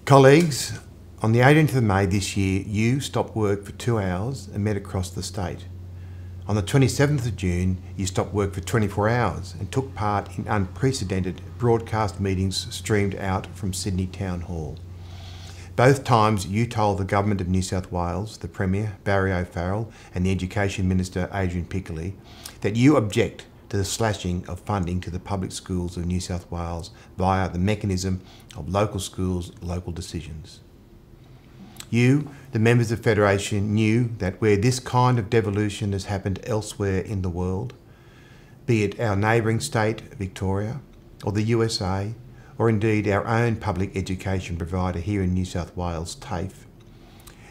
Colleagues, on the 18th of May this year, you stopped work for 2 hours and met across the state. On the 27th of June, you stopped work for 24 hours and took part in unprecedented broadcast meetings streamed out from Sydney Town Hall. Both times you told the Government of New South Wales, the Premier, Barry O'Farrell, and the Education Minister, Adrian Piccoli, that you object to the slashing of funding to the public schools of New South Wales via the mechanism of local schools, local decisions. You, the members of Federation, knew that where this kind of devolution has happened elsewhere in the world, be it our neighbouring state, Victoria, or the USA, or indeed our own public education provider here in New South Wales, TAFE,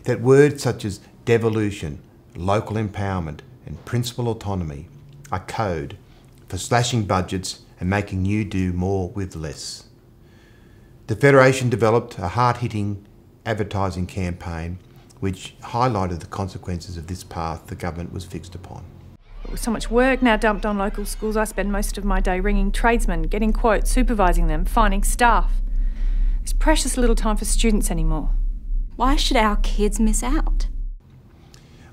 that words such as devolution, local empowerment and principal autonomy are code for slashing budgets and making you do more with less. The Federation developed a hard-hitting advertising campaign which highlighted the consequences of this path the government was fixed upon. With so much work now dumped on local schools, I spend most of my day ringing tradesmen, getting quotes, supervising them, finding staff. There's precious little time for students anymore. Why should our kids miss out?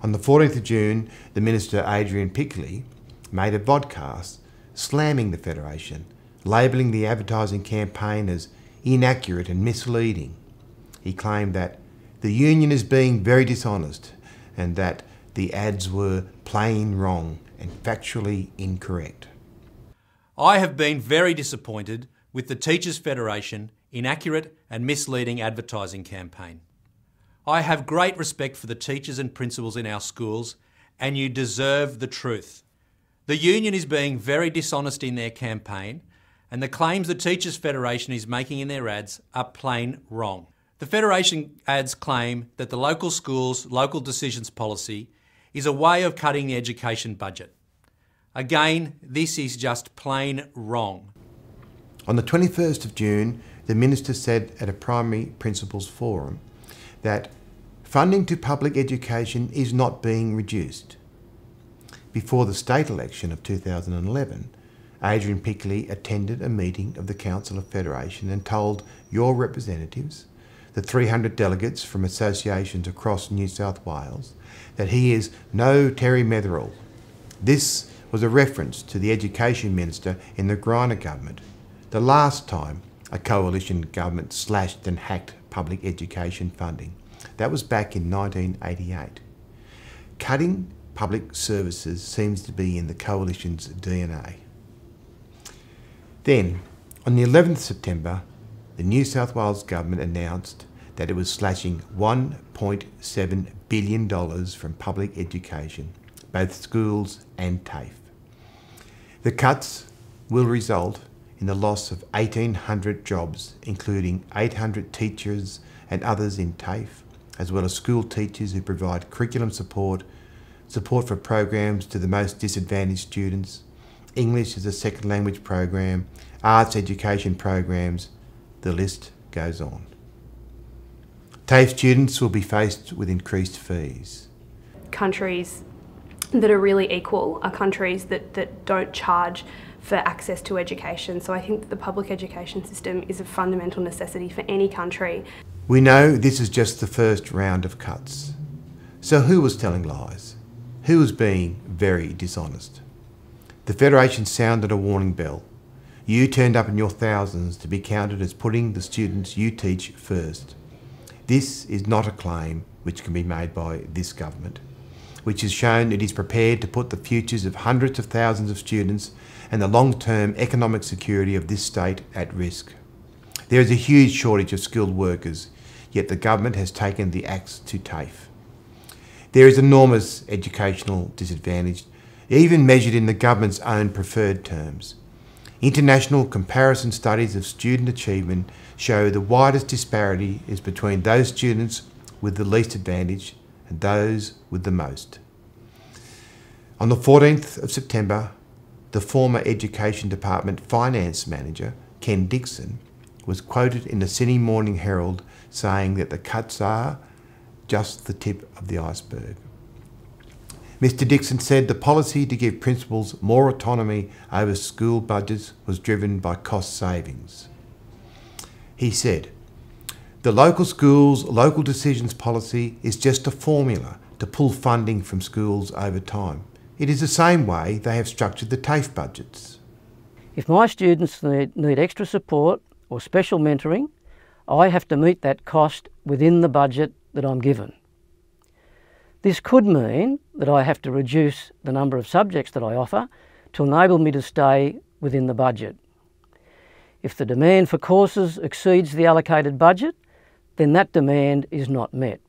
On the 14th of June, the Minister Adrian Piccoli made a vodcast slamming the Federation, labelling the advertising campaign as inaccurate and misleading. He claimed that the union is being very dishonest and that the ads were plain wrong and factually incorrect. I have been very disappointed with the Teachers Federation inaccurate and misleading advertising campaign. I have great respect for the teachers and principals in our schools, and you deserve the truth. The union is being very dishonest in their campaign, and the claims the Teachers Federation is making in their ads are plain wrong. The Federation ads claim that the local schools, local decisions policy is a way of cutting the education budget. Again, this is just plain wrong. On the 21st of June, the Minister said at a primary principals forum that funding to public education is not being reduced. Before the state election of 2011, Adrian Piccoli attended a meeting of the Council of Federation and told your representatives, the 300 delegates from associations across New South Wales, that he is no Terry Metherell. This was a reference to the Education Minister in the Greiner government, the last time a coalition government slashed and hacked public education funding. That was back in 1988. Cutting public services seems to be in the coalition's DNA. Then, on the 11th of September, the New South Wales government announced that it was slashing $1.7 billion from public education, both schools and TAFE. The cuts will result in the loss of 1,800 jobs, including 800 teachers and others in TAFE, as well as school teachers who provide curriculum support for programs to the most disadvantaged students, English as a second language program, arts education programs, the list goes on. TAFE students will be faced with increased fees. Countries that are really equal are countries that don't charge for access to education. So I think that the public education system is a fundamental necessity for any country. We know this is just the first round of cuts. So who was telling lies? Who was being very dishonest? The Federation sounded a warning bell. You turned up in your thousands to be counted as putting the students you teach first. This is not a claim which can be made by this government, which has shown it is prepared to put the futures of hundreds of thousands of students and the long-term economic security of this state at risk. There is a huge shortage of skilled workers, yet the government has taken the axe to TAFE. There is enormous educational disadvantage, even measured in the government's own preferred terms. International comparison studies of student achievement show the widest disparity is between those students with the least advantage and those with the most. On the 14th of September, the former Education Department Finance Manager, Ken Dixon, was quoted in the Sydney Morning Herald saying that the cuts are just the tip of the iceberg. Mr Dixon said the policy to give principals more autonomy over school budgets was driven by cost savings. He said, The local schools, local decisions policy is just a formula to pull funding from schools over time. It is the same way they have structured the TAFE budgets. If my students need extra support or special mentoring, I have to meet that cost within the budget that I'm given. This could mean that I have to reduce the number of subjects that I offer to enable me to stay within the budget. If the demand for courses exceeds the allocated budget, then that demand is not met.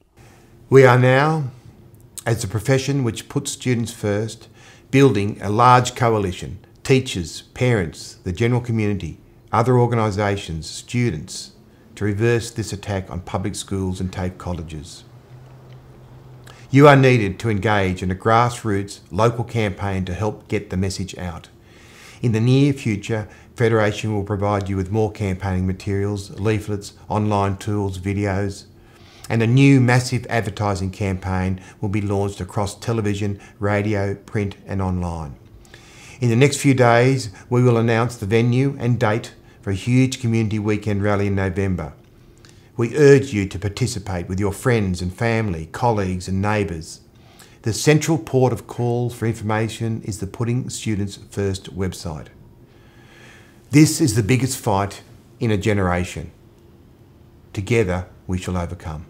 We are now, as a profession which puts students first, building a large coalition, teachers, parents, the general community, other organisations, students, to reverse this attack on public schools and TAFE colleges. You are needed to engage in a grassroots local campaign to help get the message out. In the near future, Federation will provide you with more campaigning materials, leaflets, online tools, videos, and a new massive advertising campaign will be launched across television, radio, print and online. In the next few days, we will announce the venue and date for a huge community weekend rally in November. We urge you to participate with your friends and family, colleagues and neighbours. The central port of call for information is the Putting Students First website. This is the biggest fight in a generation. Together we shall overcome.